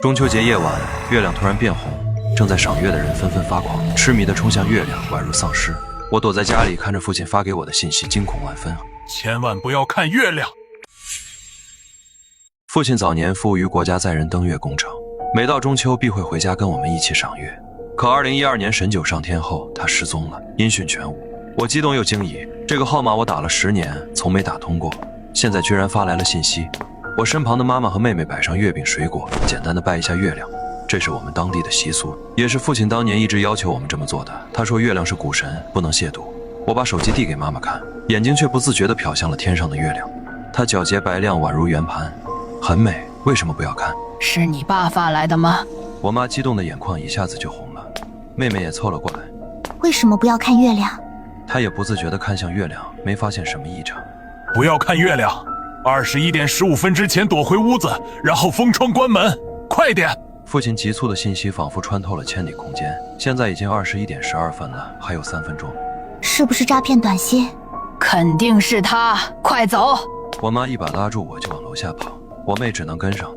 中秋節夜晚，月亮突然变紅，正在賞月的人紛紛發狂，痴迷地衝向月亮，宛如喪屍。我躲在家裡，看着父親發給我的信息，驚恐萬分。千萬不要看月亮。父親早年服務於國家載人登月工程，每到中秋必會回家跟我們一起賞月。可2012年神九上天後，他失蹤了，音訊全無。我激動又驚疑，這個號碼我打了10年，從沒打通過，現在居然發來了信息。我身旁的媽媽和妹妹擺上月餅水果，簡單的拜一下月亮，這是我們當地的習俗，也是父親當年一直要求我們這麼做的。他說月亮是古神，不能褻瀆。我把手機遞給媽媽看，眼睛卻不自覺地瞟向了天上的月亮，它皎潔白亮，宛如圓盤，很美。為什麼不要看？是你爸發來的嗎？我媽激動的眼眶一下子就紅了，妹妹也湊了過來。為什麼不要看月亮？她也不自覺地看向月亮，沒發現什麼異常。不要看月亮，21點15分之前躲回屋子，然後封窗關門，快點！父親急促的信息仿佛穿透了千里空間。现在已經21點12分了，還有3分鐘。是不是詐騙短信？肯定是他，快走！我媽一把拉住我就往樓下跑，我妹只能跟上。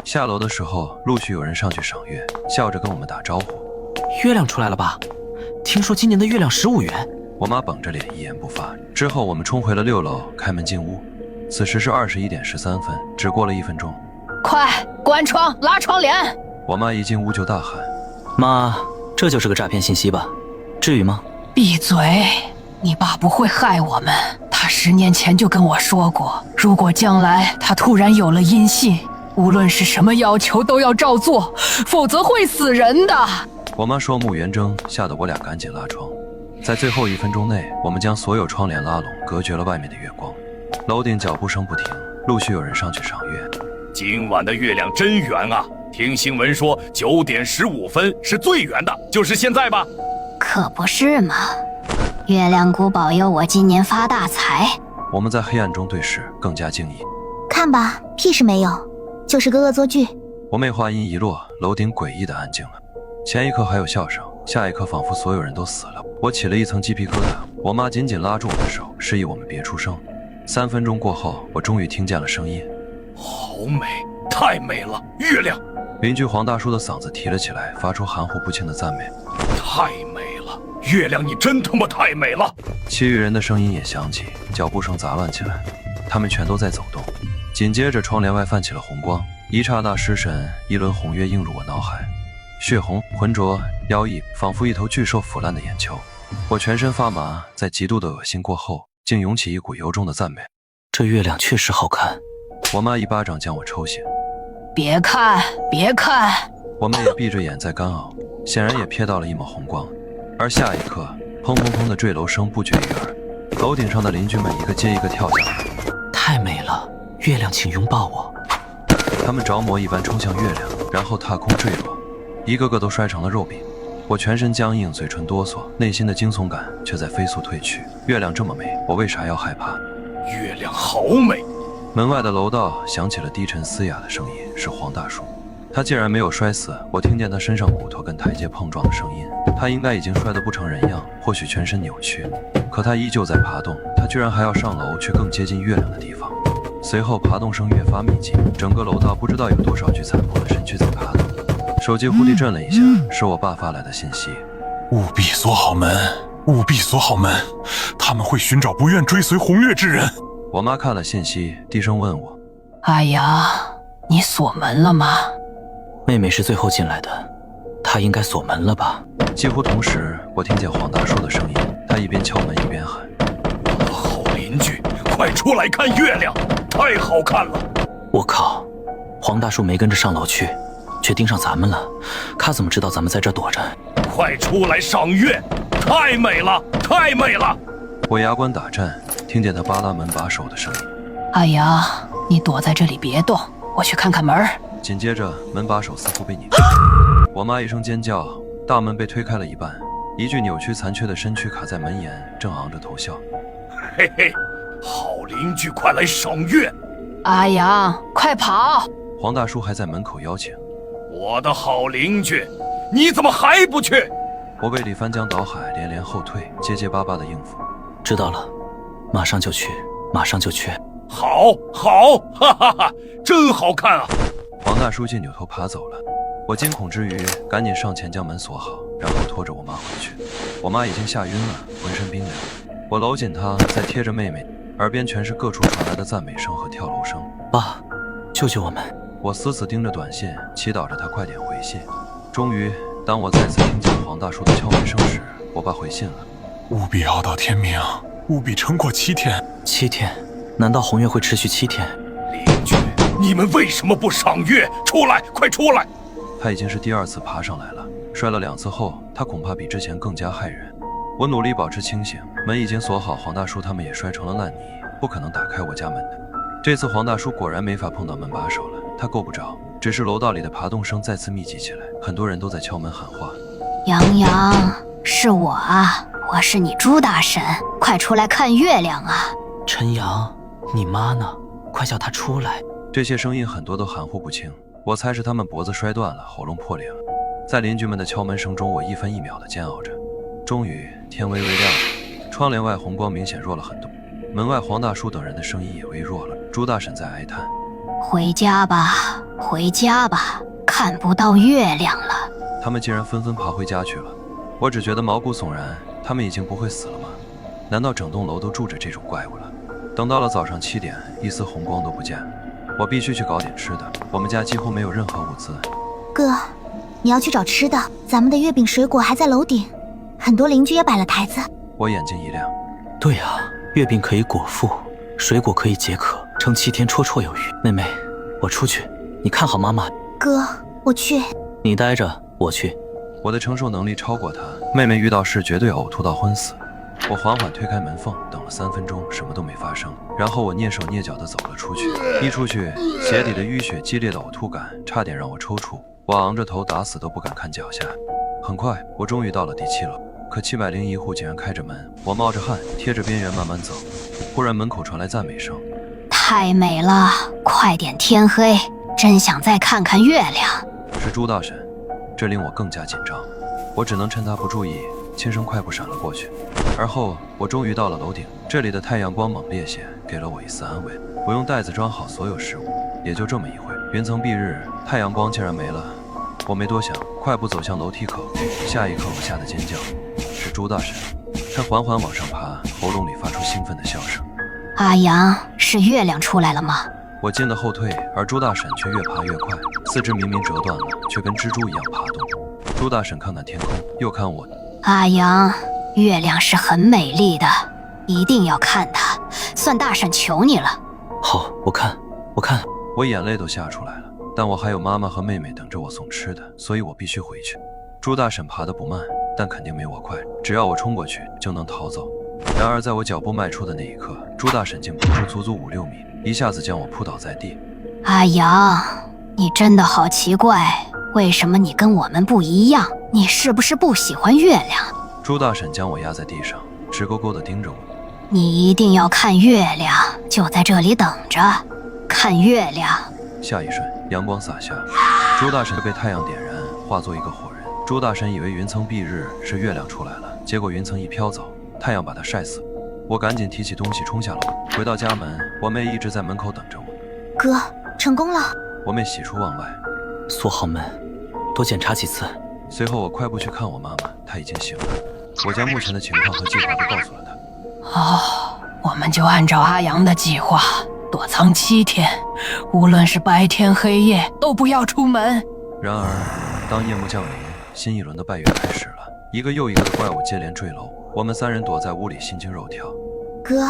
下樓的時候，陸續有人上去賞月，笑着跟我們打招呼。月亮出来了吧？聽說今年的月亮15元。我媽繃着臉一言不發。之後我們衝回了6樓，開門進屋。此時是21點13分，只過了1分鐘。快關窗，拉窗簾！我媽一進屋就大喊：“媽，這就是個詐騙信息吧？至於嗎？”閉嘴！你爸不會害我們。他10年前就跟我說過，如果將來他突然有了音信，無論是什麼要求都要照做，否則會死人的。我媽說目圓睜，嚇得我倆趕緊拉窗。在最後1分鐘內，我們將所有窗簾拉攏，隔絕了外面的月光。樓頂腳步聲不停，陸續有人上去賞月。今晚的月亮真圓啊！聽新聞說9點15分是最圓的，就是現在吧？可不是嘛！月亮姑保佑我今年發大財。我們在黑暗中對視，更加驚異。看吧，屁事沒有，就是個惡作劇。我妹話音一落，樓頂詭異的安靜了。前一刻還有笑聲，下一刻仿佛所有人都死了。我起了一層雞皮疙瘩。我媽緊緊拉住我的手，示意我們別出聲。3分鐘過後，我終於聽見了聲音。好美，太美了，月亮！鄰居黃大叔的嗓子提了起來，發出含糊不清的讚美。太美了，月亮你真他媽太美了！其余人的聲音也響起，腳步聲雜亂起來，他們全都在走動。緊接着窗簾外泛起了紅光，一剎那失神，一輪紅月映入我腦海，血紅、渾濁、妖異，仿佛一頭巨獸腐爛的眼球。我全身發麻，在極度的惡心過後，竟湧起一股由衷的讚美。這月亮確實好看。我媽一巴掌將我抽醒。別看，別看！我妹也閉着眼在乾嘔，顯然也瞥到了一抹紅光。而下一刻，砰砰砰的墜樓聲不絕於耳，樓頂上的鄰居們一個接一個跳下來。太美了，月亮請擁抱我。他們着魔一般衝向月亮，然後踏空墜落，一個個都摔成了肉餅。我全身僵硬，嘴唇哆嗦，內心的驚悚感卻在飛速褪去。月亮這麼美，我為啥要害怕？月亮好美！門外的樓道響起了低沉嘶啞的聲音，是黃大叔。他竟然没有摔死，我聽見他身上骨頭跟台階碰撞的聲音。他應該已經摔得不成人樣，或許全身扭曲，可他依舊在爬動。他居然還要上樓去更接近月亮的地方。隨後爬動聲越發密集，整個樓道不知道有多少具殘破的身軀在爬動。手機忽地震了一下，是我爸發來的信息。務必鎖好門，務必鎖好門，他們會尋找不願追隨紅月之人。我媽看了信息，低聲問我：“哎呀，你鎖門了嗎？”妹妹是最後進來的，她應該鎖門了吧？幾乎同時，我聽見黃大叔的聲音，他一邊敲門一邊喊：“我的好鄰居，快出來看月亮，太好看了！”我靠，黃大叔沒跟着上樓去，卻盯上咱們了，他怎麼知道咱們在這躲着？快出來賞月，太美了，太美了！我牙關打顫，聽見他扒拉門把手的聲音。哎呀，你躲在這裡別動，我去看看門。緊接着，門把手似乎被擰住，我媽一聲尖叫，大門被推開了一半，一具扭曲殘缺的身軀卡在門沿，正昂着頭笑。嘿嘿，好鄰居，快來賞月！阿陽，快跑！黃大叔還在門口邀請。我的好鄰居，你怎麼還不去？我胃裡翻江倒海，連連後退，結結巴巴的應付。知道了，馬上就去，馬上就去。好，好，哈哈哈，真好看啊！黄大叔竟扭頭爬走了。我惊恐之余，趕緊上前將門鎖好，然後拖着我媽回去。我媽已經嚇暈了，渾身冰涼。我摟緊她，再貼着妹妹，耳邊全是各處傳來的讚美声和跳樓聲。爸，救救我们！我死死盯着短信，祈祷着他快點回信。終於，當我再次聽見黃大叔的敲門聲時，我爸回信了：務必熬到天明，務必撐過7天。7天？難道紅月會持續7天？鄰居，你們為什麼不賞月？出來，快出來！他已經是第2次爬上來了，摔了2次後，他恐怕比之前更加駭人。我努力保持清醒，門已經鎖好，黃大叔他們也摔成了爛泥，不可能打開我家門的。這次黃大叔果然沒法碰到門把手了，他夠不着，只是樓道裡的爬動聲再次密集起來，很多人都在敲門喊話。楊洋，是我啊，我是你朱大嬸，快出來看月亮啊！陳陽，你媽呢？快叫她出來！這些聲音很多都含糊不清，我猜是他們脖子摔斷了，喉嚨破裂了。在鄰居們的敲門聲中，我1分1秒地煎熬着。終於天微微亮了，窗簾外紅光明顯弱了很多，門外黃大叔等人的聲音也微弱了。朱大嬸在哀嘆：回家吧，回家吧，看不到月亮了。他們竟然紛紛爬回家去了。我只覺得毛骨悚然，他們已經不會死了嗎？難道整棟樓都住着這種怪物了？等到了早上7點，一絲紅光都不見了。我必須去搞點吃的，我們家幾乎沒有任何物資。哥，你要去找吃的，咱们的月餅水果還在樓頂，很多鄰居也擺了台子。我眼睛一亮，對啊，月餅可以果腹，水果可以解渴，撐7天綽綽有餘。妹妹，我出去，你看好媽媽。哥，我去。你待着，我去。我的承受能力超過她，妹妹遇到事絕對嘔吐到昏死。我緩緩推開門縫，等了3分鐘，什麼都沒發生。然後我躡手躡腳地走了出去。一出去，鞋底的淤血、激烈的嘔吐感，差點讓我抽搐。我昂着頭，打死都不敢看腳下。很快，我終於到了第7樓，可701戶竟然開着門。我冒着汗，貼着邊緣慢慢走。忽然門口傳來讚美聲：太美了，快點天黑，真想再看看月亮。是朱大嬸，這令我更加緊張。我只能趁她不注意，輕聲快步閃了過去。而後我終於到了樓頂，這裡的太陽光猛烈些，給了我一絲安慰。我用袋子裝好所有食物，也就這麼一會，雲層蔽日，太陽光竟然沒了。我沒多想，快步走向樓梯口。下一刻我嚇得尖叫，是朱大嬸。她緩緩往上爬，喉嚨裡發出興奮的笑聲。阿陽，是月亮出來了嗎？我驚得後退，而朱大嬸卻越爬越快，四肢明明折斷了，卻跟蜘蛛一樣爬動。朱大嬸看看天空，又看我。阿陽，月亮是很美麗的，一定要看它，算大嬸求你了。好，我看。我眼淚都嚇出來了，但我還有媽媽和妹妹等着我送吃的，所以我必須回去。朱大嬸爬得不慢，但肯定沒我快，只要我衝過去就能逃走。然而在我腳步邁出的那一刻，朱大嬸竟撲出足足5、6米，一下子將我撲倒在地。阿陽，你真的好奇怪，為什麼你跟我們不一樣？你是不是不喜歡月亮？朱大嬸將我壓在地上，直勾勾地盯着我。你一定要看月亮，就在這裡等着，看月亮。下一瞬，陽光灑下，朱大嬸被太陽點燃，化作一個火人。朱大嬸以為雲層蔽日是月亮出來了，結果雲層一飄走，太陽把她曬死。我趕緊提起東西衝下樓，回到家門，我妹一直在門口等着我。哥，成功了！我妹喜出望外。鎖好門，多檢查幾次。隨後我快步去看我媽媽，她已經醒了。我將目前的情況和計劃都告訴了她。我們就按照阿陽的計劃躲藏7天，無論是白天黑夜都不要出門。然而當夜幕降臨，新一輪的拜月開始了，一個又一個的怪物接連墜樓，我們3人躲在屋裡心驚肉跳。哥，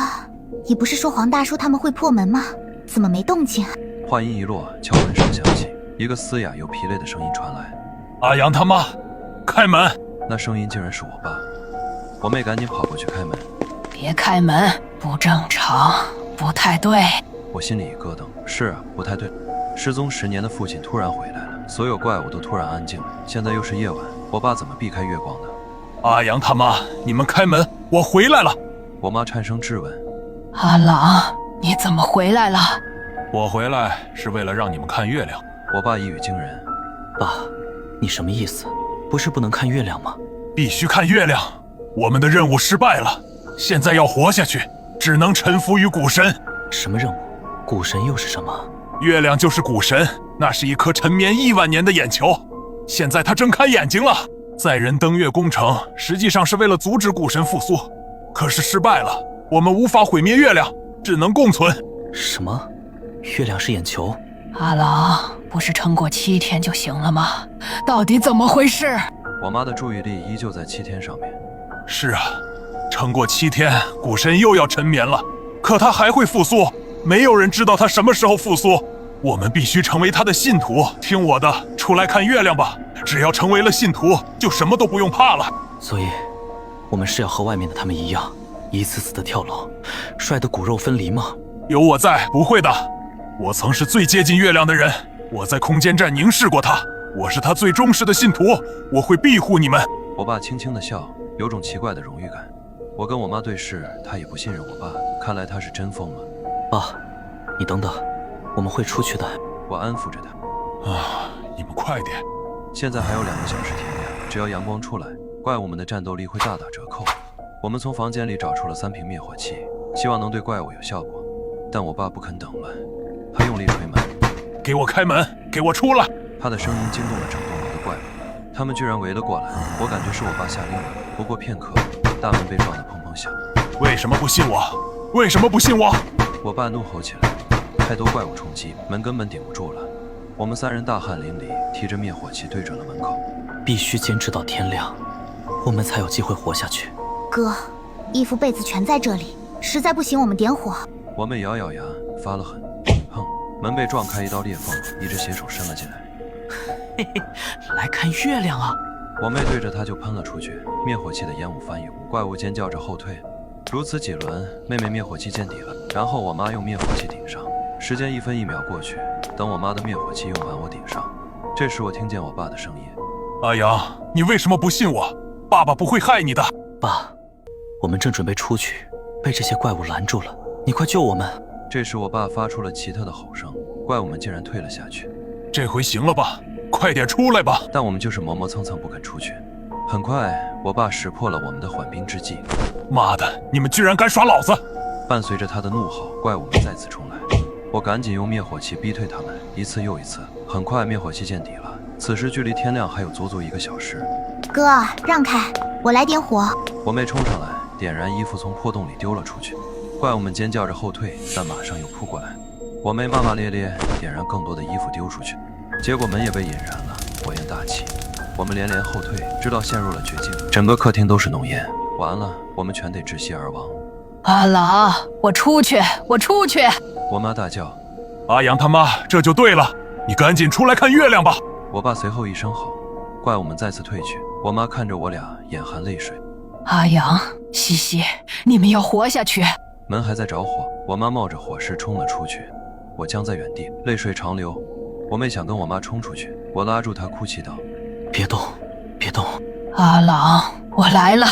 你不是說黃大叔他們會破門嗎？怎麼沒動靜啊？話音一落，敲門聲響起，一個嘶啞又疲累的聲音傳來：阿陽他媽，開門！那聲音竟然是我爸。我妹趕緊跑過去開門。別開門，不正常，不太對。我心裡一咯噔，是啊，不太對。失蹤10年的父親突然回來了，所有怪物都突然安靜了。現在又是夜晚，我爸怎麼避開月光的？阿陽他媽，你們開門，我回來了。我媽顫聲質問：阿朗，你怎麼回來了？我回來是為了讓你們看月亮。我爸一語驚人：爸，你什麼意思？不是不能看月亮嗎？必須看月亮，我們的任務失敗了，現在要活下去，只能臣服於谷神。什麼任務？谷神又是什麼？月亮就是谷神，那是一顆沉眠億萬年的眼球，現在他睜開眼睛了。載人登月工程實際上是為了阻止古神復甦，可是失敗了，我們無法毀滅月亮，只能共存。什麼？月亮是眼球？阿郎，不是撐過7天就行了嗎？到底怎麼回事？我媽的注意力依舊在7天上面。是啊，撐過7天，古神又要沉眠了，可他還會復甦，沒有人知道他什麼時候復甦。我們必須成為他的信徒，聽我的，出來看月亮吧。只要成為了信徒，就什麼都不用怕了。所以，我們是要和外面的他們一樣，一次次的跳楼，摔得骨肉分離嗎？有我在，不會的。我曾是最接近月亮的人，我在空間站凝視過他，我是他最忠實的信徒，我會庇護你們。我爸輕輕的笑，有種奇怪的荣譽感。我跟我媽對視，她也不信任我爸，看來他是真瘋了。爸，你等等，我们会出去的。我安撫着他。你们快点。现在還有2個小時天亮，只要陽光出來，怪物們的戰鬥力會大打折扣。我們從房間裡找出了3瓶滅火器，希望能對怪物有效果。但我爸不肯等了，他用力捶門。給我開門，給我出來！他的聲音驚動了整棟樓的怪物，他們居然圍了過來。我感覺是我爸下令了。不過片刻，大門被撞得砰砰響。為什麼不信我？為什麼不信我？我爸怒吼起來，太多怪物衝擊，門根本頂不住了。我們3人大汗淋漓，提着滅火器對準了門口。必須堅持到天亮，我們才有機會活下去。哥，衣服被子全在這裡，實在不行我們點火。我妹咬咬牙，發了狠。砰！門被撞開一道裂縫，一隻血手伸了進來。嘿嘿，來看月亮啊！我妹對着他就噴了出去，滅火器的煙霧翻湧，怪物尖叫着後退。如此幾輪，妹妹滅火器見底了，然後我媽用滅火器頂上。時間1分1秒過去，等我媽的滅火器用完，我頂上。這時我聽見我爸的聲音：“阿陽，你為什麼不信我？爸爸不會害你的。”爸，我們正準備出去，被這些怪物攔住了，你快救我們！這時我爸發出了奇特的吼聲，怪物們竟然退了下去。這回行了吧？快點出來吧！但我們就是磨磨蹭蹭不肯出去。很快，我爸識破了我們的緩兵之計。媽的，你們居然敢耍老子！伴隨着他的怒吼，怪物們再次衝來。我趕緊用滅火器逼退他們，一次又一次。很快滅火器見底了，此時距離天亮還有足足1個小時。哥，讓開，我來點火。我妹衝上來，點燃衣服從破洞裡丟了出去。怪物們尖叫着後退，但馬上又撲過來。我妹罵罵咧咧，點燃更多的衣服丟出去，結果門也被引燃了，火焰大起。我們連連後退，直到陷入了絕境。整個客廳都是濃煙，完了，我們全得窒息而亡。阿郎，我出去，我出去！我媽大叫：“阿陽他媽，這就對了，你趕緊出來看月亮吧！”我爸隨後一聲吼，怪物們再次退去。我媽看着我倆，眼含淚水。阿陽、西西，你們要活下去！門還在着火，我媽冒着火勢衝了出去，我僵在原地，淚水長流。我妹想跟我媽衝出去，我拉住她，哭泣道：“別動，別動！”阿郎，我來了。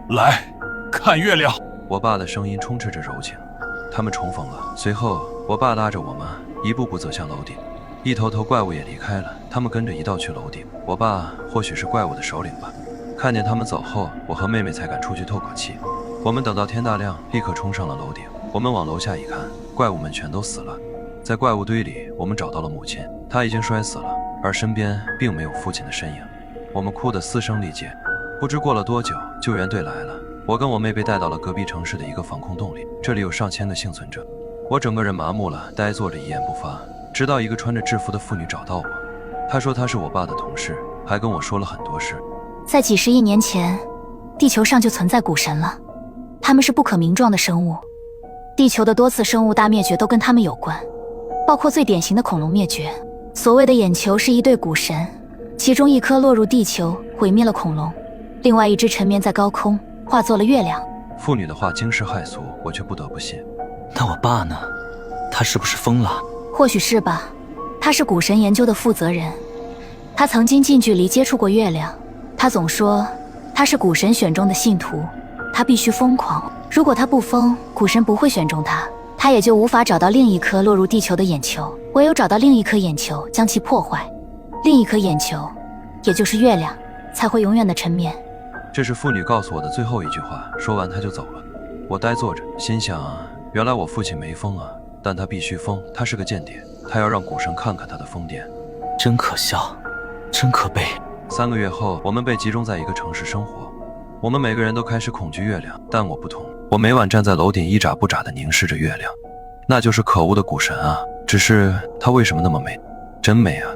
來，看月亮。我爸的聲音充斥着柔情。他們重逢了，隨後我爸拉着我媽一步步走向樓頂，一頭頭怪物也離開了，他們跟着一道去樓頂。我爸或許是怪物的首領吧。看見他們走後，我和妹妹才敢出去透口氣。我們等到天大亮，立刻衝上了樓頂。我們往樓下一看，怪物們全都死了。在怪物堆裡，我們找到了母親，她已經摔死了，而身邊並沒有父親的身影。我們哭得嘶聲力竭。不知過了多久，救援隊來了。我跟我妹被帶到了隔壁城市的一個防空洞裡，這裡有上千個幸存者。我整個人麻木了，呆坐着一言不發，直到一個穿着制服的婦女找到我。她說她是我爸的同事，還跟我說了很多事。在幾十億年前，地球上就存在古神了，他們是不可名狀的生物。地球的多次生物大滅絕都跟他們有關，包括最典型的恐龍滅絕。所謂的眼球是一對古神，其中一顆落入地球，毀滅了恐龍，另外一隻沉眠在高空，化作了月亮。婦女的話驚世駭俗，我卻不得不信。那我爸呢？他是不是瘋了？或許是吧，他是古神研究的負責人，他曾經近距離接觸過月亮。他總說他是古神選中的信徒，他必須瘋狂。如果他不瘋，古神不會選中他，他也就無法找到另一顆落入地球的眼球。唯有找到另一顆眼球，將其破壞，另一顆眼球，也就是月亮，才會永遠的沉眠。這是婦女告訴我的最後一句話，說完她就走了。我呆坐着，心想，原來我父親沒瘋啊，但他必須瘋，他是個間諜，他要讓古神看看他的瘋癲。真可笑，真可悲。3个月后，我们被集中在一个城市生活，我们每个人都開始恐懼月亮，但我不同，我每晚站在樓頂一眨不眨地凝視着月亮，那就是可惡的古神啊！只是它為什麼那麼美？真美啊！